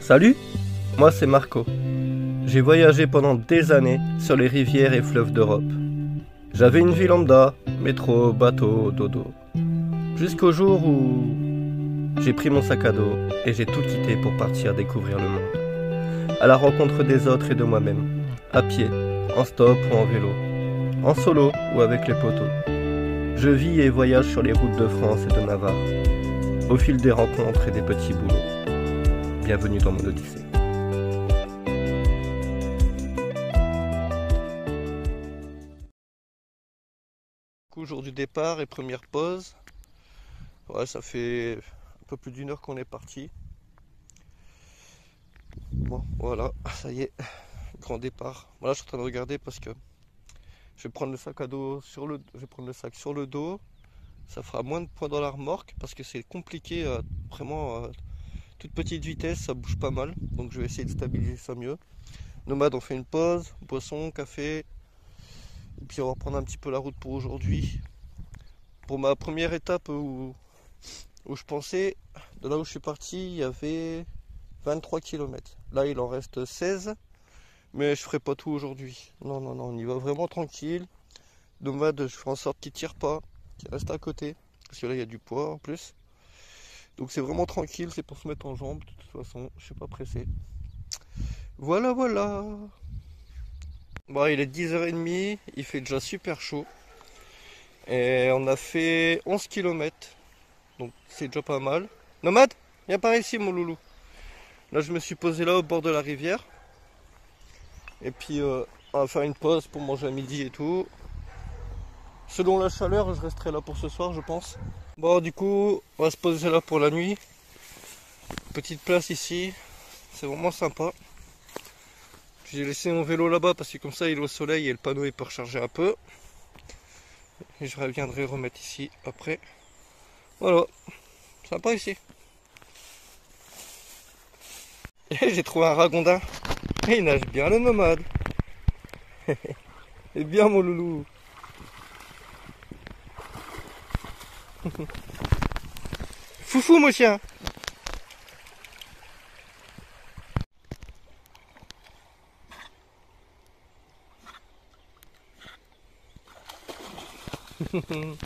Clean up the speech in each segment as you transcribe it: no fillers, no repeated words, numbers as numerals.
Salut, moi c'est Marco. J'ai voyagé pendant des années sur les rivières et fleuves d'Europe. J'avais une vie lambda, métro, bateau, dodo. Jusqu'au jour où j'ai pris mon sac à dos et j'ai tout quitté pour partir découvrir le monde. À la rencontre des autres et de moi-même. À pied, en stop ou en vélo. En solo ou avec les potos. Je vis et voyage sur les routes de France et de Navarre. Au fil des rencontres et des petits boulots. Bienvenue dans mon Odyssée. Jour du départ et première pause. Ouais, ça fait un peu plus d'une heure qu'on est parti. Bon, voilà, ça y est, grand départ. Voilà, je suis en train de regarder parce que je vais prendre le sac à dos sur le, je vais prendre le sac sur le dos. Ça fera moins de poids dans la remorque parce que c'est compliqué, vraiment toute petite vitesse, ça bouge pas mal. Donc je vais essayer de stabiliser ça mieux. Nomade, on fait une pause, boisson, café. Et puis on va reprendre un petit peu la route pour aujourd'hui. Pour ma première étape où je pensais, de là où je suis parti, il y avait 23 km. Là, il en reste 16, mais je ferai pas tout aujourd'hui. Non, non, non, on y va vraiment tranquille. Nomade, je ferai en sorte qu'il tire pas, qu'il reste à côté, parce que là, il y a du poids en plus. Donc c'est vraiment tranquille, c'est pour se mettre en jambe. De toute façon, je suis pas pressé. Voilà, voilà. Bon, il est 10h30, il fait déjà super chaud. Et on a fait 11 km. Donc c'est déjà pas mal. Nomade, viens par ici mon loulou. Là je me suis posé là au bord de la rivière. Et puis on va faire une pause pour manger à midi et tout. Selon la chaleur, je resterai là pour ce soir je pense. Bon du coup, on va se poser là pour la nuit. Petite place ici. C'est vraiment sympa. J'ai laissé mon vélo là-bas parce que comme ça il est au soleil et le panneau il peut recharger un peu. Et je reviendrai remettre ici après. Voilà. Sympa ici. J'ai trouvé un ragondin. Il nage bien le nomade. Et bien mon loulou. Foufou mon chien.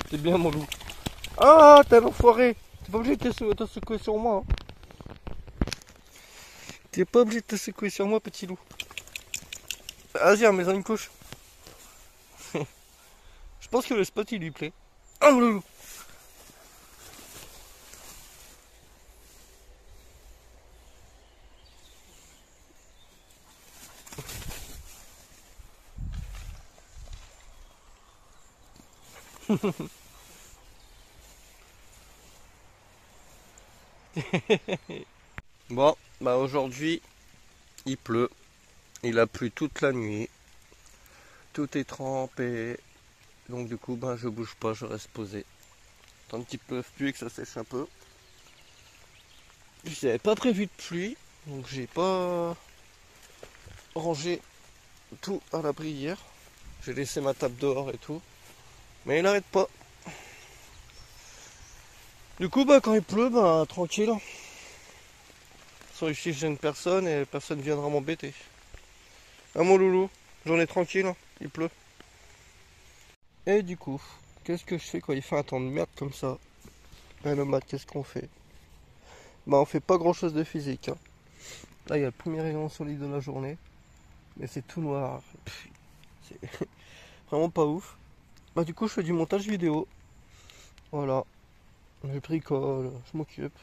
C'est bien mon loup. Ah t'es un enfoiré. T'es pas obligé de te secouer sur moi. T'es pas obligé de te secouer sur moi petit loup. Vas-y, mets-en une couche. Je pense que le spot il lui plaît. Oh mon loulou. Bon, bah aujourd'hui il pleut. Il a plu toute la nuit. Tout est trempé. Donc du coup, ben je bouge pas, je reste posé. Tant qu'il pleuve plus et que ça sèche un peu. J'avais pas prévu de pluie, donc j'ai pas rangé tout à l'abri hier. J'ai laissé ma table dehors et tout. Mais il n'arrête pas. Du coup, bah quand il pleut, bah tranquille. Sans ici, je gêne personne et personne viendra m'embêter. Ah mon loulou, j'en ai tranquille, il pleut. Et du coup, qu'est-ce que je fais quand il fait un temps de merde comme ça? Un nomade, qu'est-ce qu'on fait? Bah on fait pas grand chose de physique. Là il y a le premier rayon soleil de la journée. Mais c'est tout noir. C'est vraiment pas ouf. Bah du coup je fais du montage vidéo. Voilà. Je bricole, je m'occupe.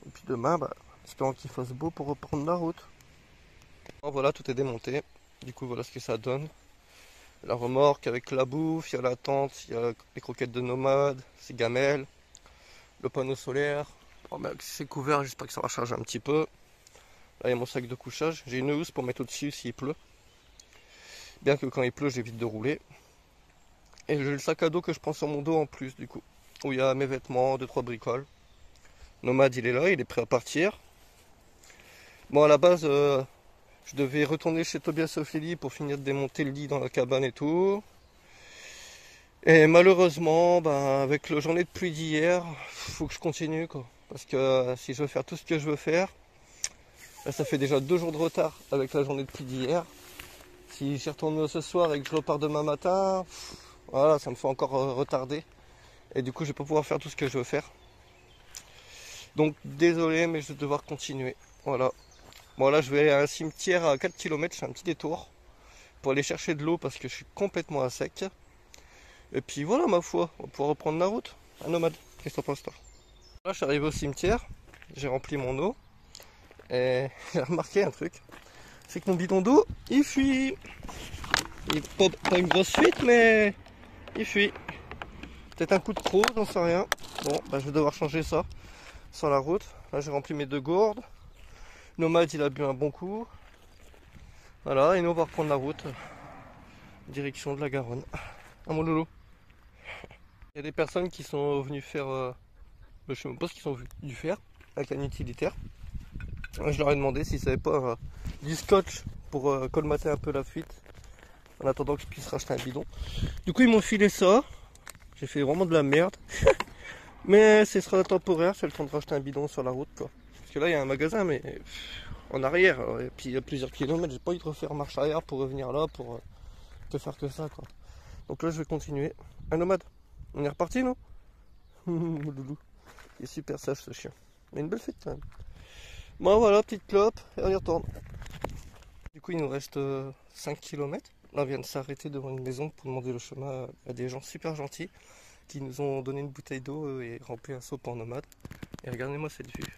Et puis demain, bah, espérons qu'il fasse beau pour reprendre la route. Bon, voilà, tout est démonté. Du coup voilà ce que ça donne. La remorque avec la bouffe, il y a la tente, il y a les croquettes de nomade, ses gamelles, le panneau solaire. Bon, bah, si c'est couvert, j'espère que ça va charger un petit peu. Là il y a mon sac de couchage. J'ai une housse pour mettre au-dessus s'il pleut. Bien que quand il pleut, j'évite de rouler. Et j'ai le sac à dos que je prends sur mon dos en plus du coup. Où il y a mes vêtements, 2-3 bricoles. Nomade il est là, il est prêt à partir. Bon à la base, je devais retourner chez Tobias Ophélie pour finir de démonter le lit dans la cabane et tout. Et malheureusement, ben, avec la journée de pluie d'hier, faut que je continue quoi. Parce que si je veux faire tout ce que je veux faire, Là, ça fait déjà 2 jours de retard avec la journée de pluie d'hier. Si j'y retourne ce soir et que je repars demain matin, voilà, ça me fait encore retarder. Et du coup, je vais pas pouvoir faire tout ce que je veux faire. Donc, désolé, mais je vais devoir continuer. Voilà. Bon, là, je vais aller à un cimetière à 4 km, je fais un petit détour pour aller chercher de l'eau parce que je suis complètement à sec. Et puis voilà, ma foi, on va pouvoir reprendre la route. Un nomade, qu'est-ce que t'en penses, toi? Là, je suis arrivé au cimetière, j'ai rempli mon eau. Et j'ai remarqué un truc, c'est que mon bidon d'eau, il fuit. Il n'est pas une grosse fuite, mais il fuit. Peut-être un coup de croc, j'en sais rien. Bon, bah, je vais devoir changer ça sur la route. Là, j'ai rempli mes 2 gourdes. Nomade, il a bu un bon coup. Voilà, et nous, on va reprendre la route. Direction de la Garonne. Ah, mon loulou. Il y a des personnes qui sont venues faire... je sais même pas ce qu'ils sont venus faire avec un utilitaire. Je leur ai demandé s'ils savaient pas du scotch pour colmater un peu la fuite en attendant que je puisse racheter un bidon. Du coup, ils m'ont filé ça. J'ai fait vraiment de la merde. Mais ce sera temporaire, c'est le temps de racheter un bidon sur la route, quoi. Parce que là, il y a un magasin, mais en arrière. Et puis, il y a plusieurs kilomètres. J'ai pas envie de refaire marche arrière pour revenir là, pour te faire que ça, quoi. Donc là, je vais continuer. Un nomade. On est reparti, non? Mon loulou. Il est super sage, ce chien. Mais une belle fête, quand même. Bon, voilà, petite clope, et on y retourne. Du coup, il nous reste 5 km. Là, on vient de s'arrêter devant une maison pour demander le chemin à des gens super gentils qui nous ont donné une bouteille d'eau et rempli un seau pour nomade. Et regardez-moi cette vue.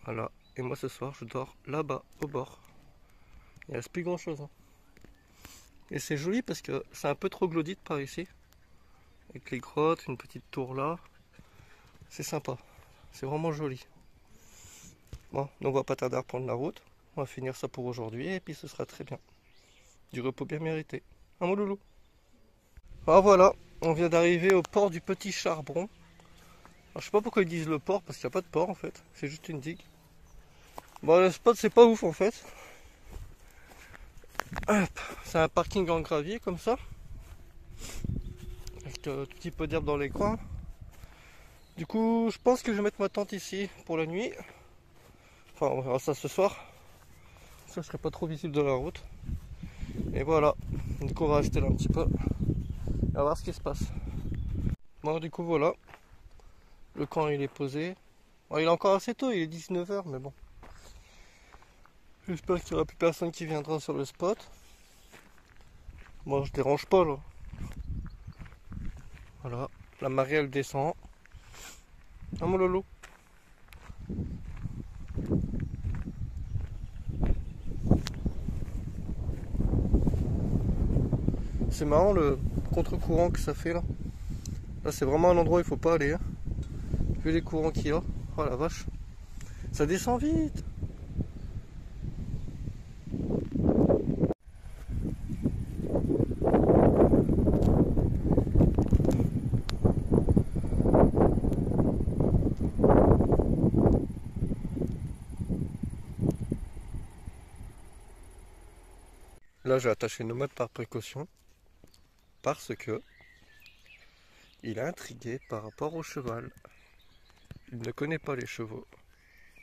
Voilà. Et moi, ce soir, je dors là-bas, au bord. Il ne reste plus grand-chose. Hein. Et c'est joli parce que c'est un peu troglodyte par ici. Avec les grottes, une petite tour là. C'est sympa. C'est vraiment joli. Bon, donc on va pas tarder à reprendre la route. On va finir ça pour aujourd'hui et puis ce sera très bien. Du repos bien mérité. Ah, mon loulou. Ah, voilà, on vient d'arriver au port du Petit Charbon. Alors, je sais pas pourquoi ils disent le port, parce qu'il n'y a pas de port en fait. C'est juste une digue. Bon, le spot c'est pas ouf en fait. C'est un parking en gravier comme ça. Avec tout petit peu d'herbe dans les coins. Du coup, je pense que je vais mettre ma tente ici pour la nuit. Enfin, on verra ça ce soir. Ça serait pas trop visible de la route. Et voilà. Du coup, on va rester là un petit peu. Et on va voir ce qui se passe. Bon, du coup, voilà. Le camp, il est posé. Bon, il est encore assez tôt, il est 19 h, mais bon. J'espère qu'il n'y aura plus personne qui viendra sur le spot. Moi, je dérange pas, là. Voilà. La marée, elle descend. Ah, mon lolo. C'est marrant le contre-courant que ça fait là. Là c'est vraiment un endroit où il faut pas aller. Hein. Vu les courants qu'il y a. Oh la vache. Ça descend vite. Là j'ai attaché le nomade par précaution. Parce que il est intrigué par rapport au cheval. Il ne connaît pas les chevaux.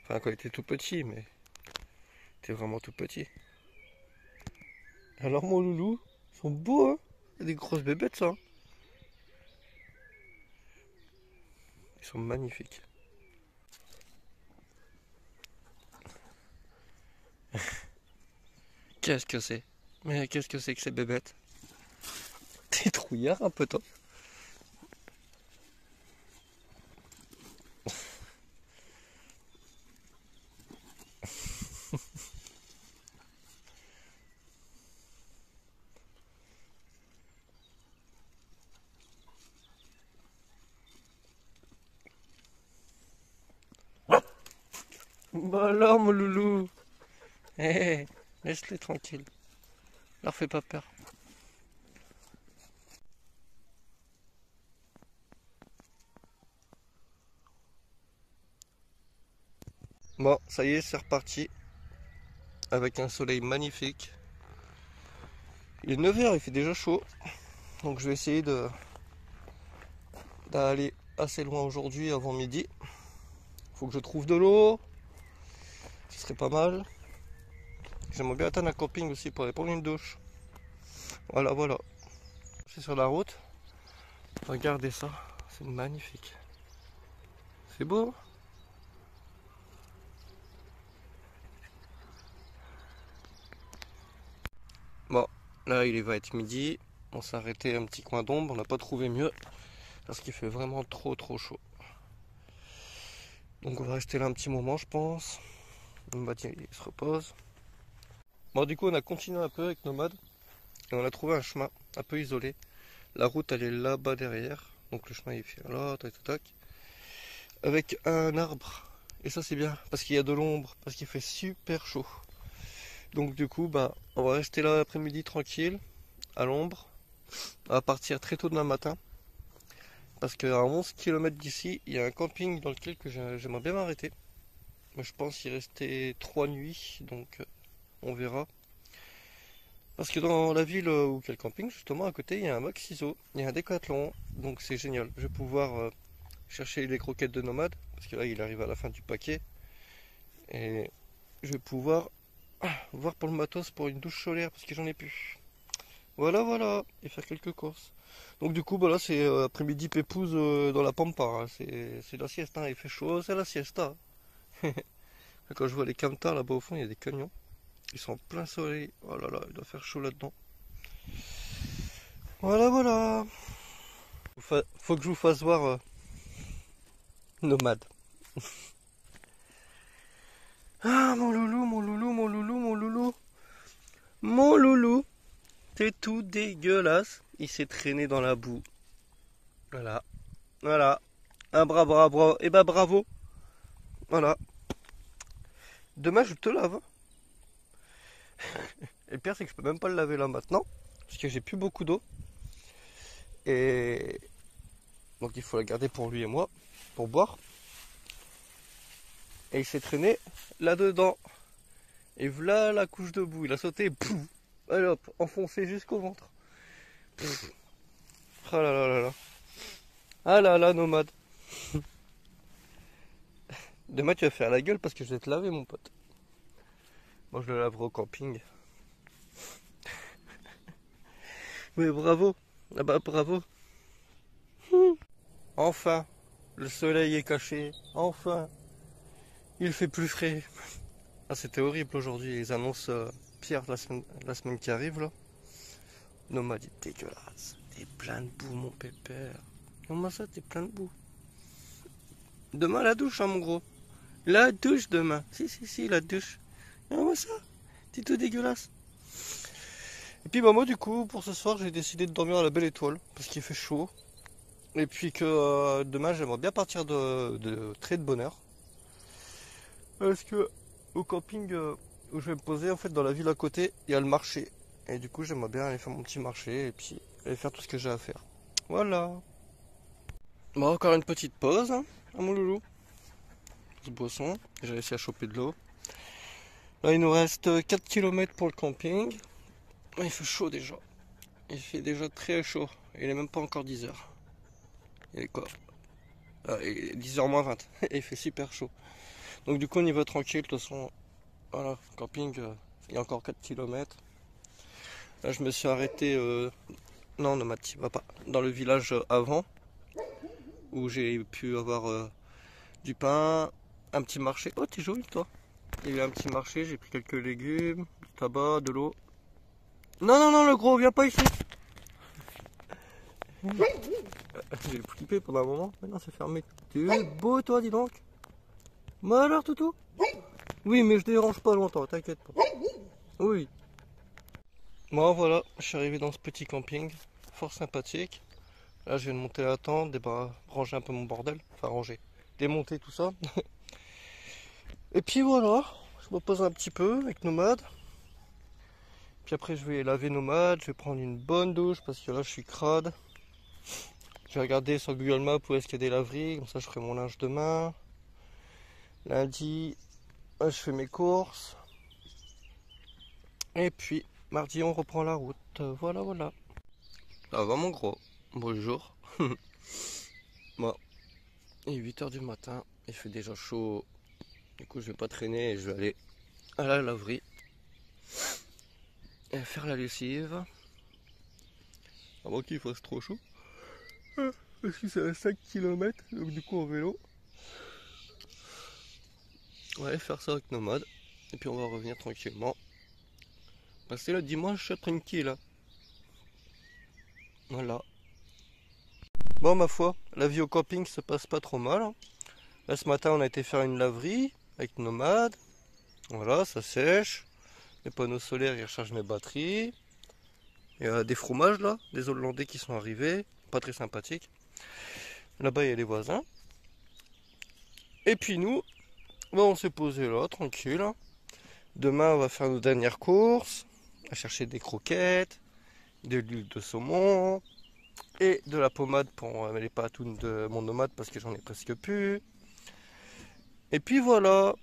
Enfin, quand il était tout petit, mais il était vraiment tout petit. Alors, mon loulou, ils sont beaux, hein? Il y a des grosses bébêtes, ça. Hein. Ils sont magnifiques. Qu'est-ce que c'est? Mais qu'est-ce que c'est que ces bébêtes? T'es trouillard un peu, toi. Bah alors, mon loulou. Hé, laisse-les tranquilles. Leur fais pas peur. Bon, ça y est, c'est reparti. Avec un soleil magnifique. Il est 9 h, il fait déjà chaud. Donc je vais essayer d'aller assez loin aujourd'hui avant midi. Faut que je trouve de l'eau. qui serait pas mal. J'aimerais bien atteindre un camping aussi pour aller prendre une douche. Voilà, voilà. Je suis sur la route. Regardez ça, c'est magnifique. C'est beau. Bon, là il va être midi. On s'est arrêté à un petit coin d'ombre. On n'a pas trouvé mieux parce qu'il fait vraiment trop chaud. Donc on va rester là un petit moment, je pense. Nomade il se repose. Bon, du coup on a continué un peu avec Nomade et on a trouvé un chemin un peu isolé. La route elle est là-bas derrière, donc le chemin il fait là, tac tac tac, avec un arbre. Et ça c'est bien parce qu'il y a de l'ombre, parce qu'il fait super chaud. Donc du coup bah on va rester là l'après-midi tranquille, à l'ombre. On va partir très tôt demain matin. Parce qu'à 11 km d'ici, il y a un camping dans lequel j'aimerais bien m'arrêter. Mais je pense y rester 3 nuits, donc on verra. Parce que dans la ville où il y a le camping, justement à côté, il y a un Max ISO, il y a un Décathlon, donc c'est génial. Je vais pouvoir chercher les croquettes de Nomade, parce que là il arrive à la fin du paquet. Et je vais pouvoir voir pour le matos pour une douche solaire, parce que j'en ai plus. Voilà, voilà, et faire quelques courses. Donc du coup, bah là c'est après-midi pépouze dans la pampa, hein. C'est la sieste, hein. Il fait chaud, c'est la siesta. Quand je vois les camtars là-bas au fond, il y a des camions. Ils sont en plein soleil. Oh là là, il doit faire chaud là-dedans. Voilà, voilà. Faut que je vous fasse voir Nomade. Ah, mon loulou, mon loulou, mon loulou, mon loulou. Mon loulou. T'es tout dégueulasse. Il s'est traîné dans la boue. Voilà. Voilà. Un bras, bras, bras. Et bah bravo. Voilà. Demain, je te lave. Et le pire, c'est que je peux même pas le laver là maintenant. Parce que j'ai plus beaucoup d'eau. Et donc il faut la garder pour lui et moi. Pour boire. Et il s'est traîné là-dedans. Et voilà la couche de boue. Il a sauté. Pouf. Allez hop. Enfoncé jusqu'au ventre. Pff. Ah là là là là. Ah là là, Nomade. Demain, tu vas faire la gueule parce que je vais te laver, mon pote. Moi, je le laverai au camping. Mais bravo. Ah bah bravo. Enfin, le soleil est caché. Enfin, il fait plus frais. Ah, c'était horrible aujourd'hui. Ils annoncent pire la semaine qui arrive là. Nomade est dégueulasse. T'es plein de boue, mon pépère. Comment ça, t'es plein de boue? Demain, la douche, hein, mon gros. La douche demain. Si, la douche. Comment ça? T'es tout dégueulasse. Et puis bah moi du coup pour ce soir j'ai décidé de dormir à la Belle Étoile parce qu'il fait chaud. Et puis que demain j'aimerais bien partir de très de bonne heure. Parce que au camping où je vais me poser en fait dans la ville à côté il y a le marché. Et du coup j'aimerais bien aller faire mon petit marché et puis aller faire tout ce que j'ai à faire. Voilà. Bon encore une petite pause hein, à mon loulou. Petite boisson. J'ai réussi à choper de l'eau. Là il nous reste 4 km pour le camping. Il fait chaud déjà. Il fait déjà très chaud. Il est même pas encore 10h. Il est quoi? Il est 10h moins 20. Il fait super chaud. Donc du coup on y va tranquille. De toute façon, voilà, camping, il y a encore 4 km. Là je me suis arrêté... non, Nomade, tu vas pas. Dans le village avant. Où j'ai pu avoir du pain, un petit marché. Oh, t'es joli toi. Il y a eu un petit marché, j'ai pris quelques légumes, du tabac, de l'eau. Non, non, non, le gros, viens pas ici. J'ai flippé pendant un moment, maintenant c'est fermé. T'es beau toi, dis donc. Bah alors, toutou? Oui, mais je dérange pas longtemps, t'inquiète pas. Oui. Bon, voilà, je suis arrivé dans ce petit camping, fort sympathique. Là, je viens de monter la tente, ranger un peu mon bordel, enfin ranger, démonter tout ça. Et puis voilà, je me pose un petit peu avec Nomade. Puis après, je vais laver Nomade, je vais prendre une bonne douche parce que là, je suis crade. Je vais regarder sur Google Maps où est-ce qu'il y a des laveries, comme ça je ferai mon linge demain. Lundi, je fais mes courses. Et puis, mardi, on reprend la route. Voilà, voilà. Ça va mon gros. Bonjour. Bon, il est 8h du matin, il fait déjà chaud. Du coup, je vais pas traîner et je vais aller à la laverie et faire la lessive. Avant qu'il fasse trop chaud. Parce que c'est à 5 km, donc du coup en vélo. On va aller faire ça avec Nomade. Et puis on va revenir tranquillement. C'est le dimanche tranquille. Voilà. Bon, ma foi, la vie au camping se passe pas trop mal. Là, ce matin, on a été faire une laverie avec Nomade. Voilà, ça sèche. Les panneaux solaires, ils rechargent mes batteries. Il y a des fromages là, des Hollandais qui sont arrivés. Pas très sympathiques. Là-bas, il y a les voisins. Et puis nous, bon, on s'est posé là, tranquille. Demain, on va faire nos dernières courses. On va chercher des croquettes, de l'huile de saumon et de la pommade pour les patounes de mon Nomade parce que j'en ai presque plus. Et puis voilà,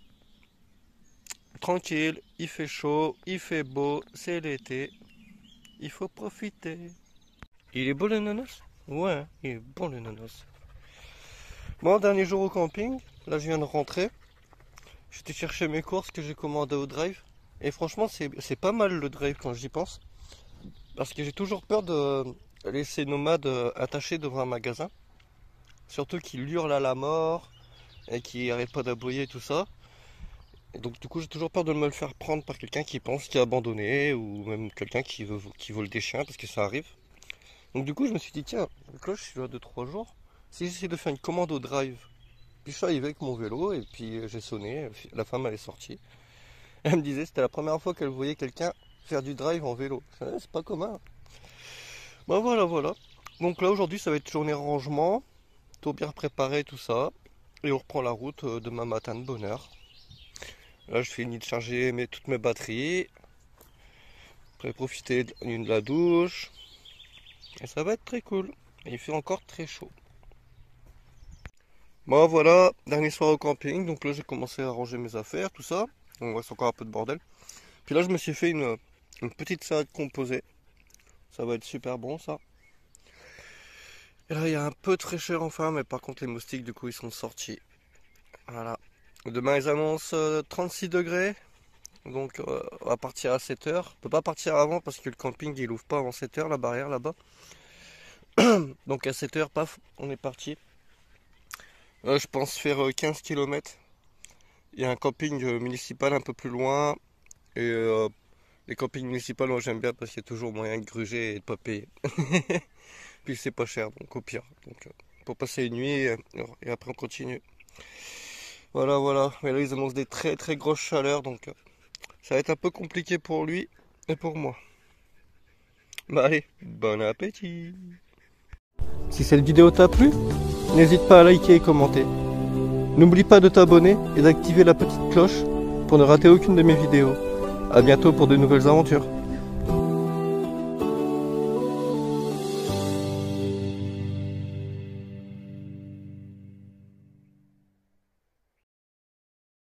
tranquille, il fait chaud, il fait beau, c'est l'été, il faut profiter. Il est beau le nanos? Ouais, il est bon le nanos. Bon, dernier jour au camping, là je viens de rentrer. J'étais chercher mes courses que j'ai commandées au drive. Et franchement, c'est pas mal le drive quand j'y pense. Parce que j'ai toujours peur de laisser Nomade attaché devant un magasin. Surtout qu'il hurle à la mort et qu'il arrête pas d'aboyer tout ça. Et donc du coup j'ai toujours peur de me le faire prendre par quelqu'un qui pense qu'il a abandonné ou même quelqu'un qui vole des chiens parce que ça arrive. Donc du coup je me suis dit tiens, le cloche je suis là de 3 jours. Si j'essaie de faire une commande au drive. Puis je suis arrivé avec mon vélo et puis j'ai sonné, la femme elle est sortie. Elle me disait que c'était la première fois qu'elle voyait quelqu'un faire du drive en vélo. C'est pas commun. Bah voilà. Donc là aujourd'hui ça va être journée rangement, tout bien préparé tout ça. Et on reprend la route demain matin de bonne heure. Là je finis de charger toutes mes batteries. Après profiter de la douche. Et ça va être très cool. Et il fait encore très chaud. Bon voilà, dernier soir au camping. Donc là j'ai commencé à ranger mes affaires, tout ça. On reste encore un peu de bordel. Puis là je me suis fait une petite salade composée. Ça va être super bon ça. Et là il y a un peu de fraîcheur enfin, mais par contre les moustiques du coup ils sont sortis. Voilà. Demain ils annoncent 36 degrés. Donc on va partir à 7h. On peut pas partir avant parce que le camping il ouvre pas avant 7h, la barrière là-bas. Donc à 7h, paf, on est parti. Je pense faire 15 km. Il y a un camping municipal un peu plus loin. Et les campings municipaux, moi j'aime bien parce qu'il y a toujours moyen de gruger et de pas payer. Puis c'est pas cher, donc au pire. Donc pour passer une nuit et après on continue. Voilà. Mais là ils annoncent des très très grosses chaleurs, donc ça va être un peu compliqué pour lui et pour moi. Bah allez, bon appétit. Si cette vidéo t'a plu, n'hésite pas à liker et commenter. N'oublie pas de t'abonner et d'activer la petite cloche pour ne rater aucune de mes vidéos. A bientôt pour de nouvelles aventures.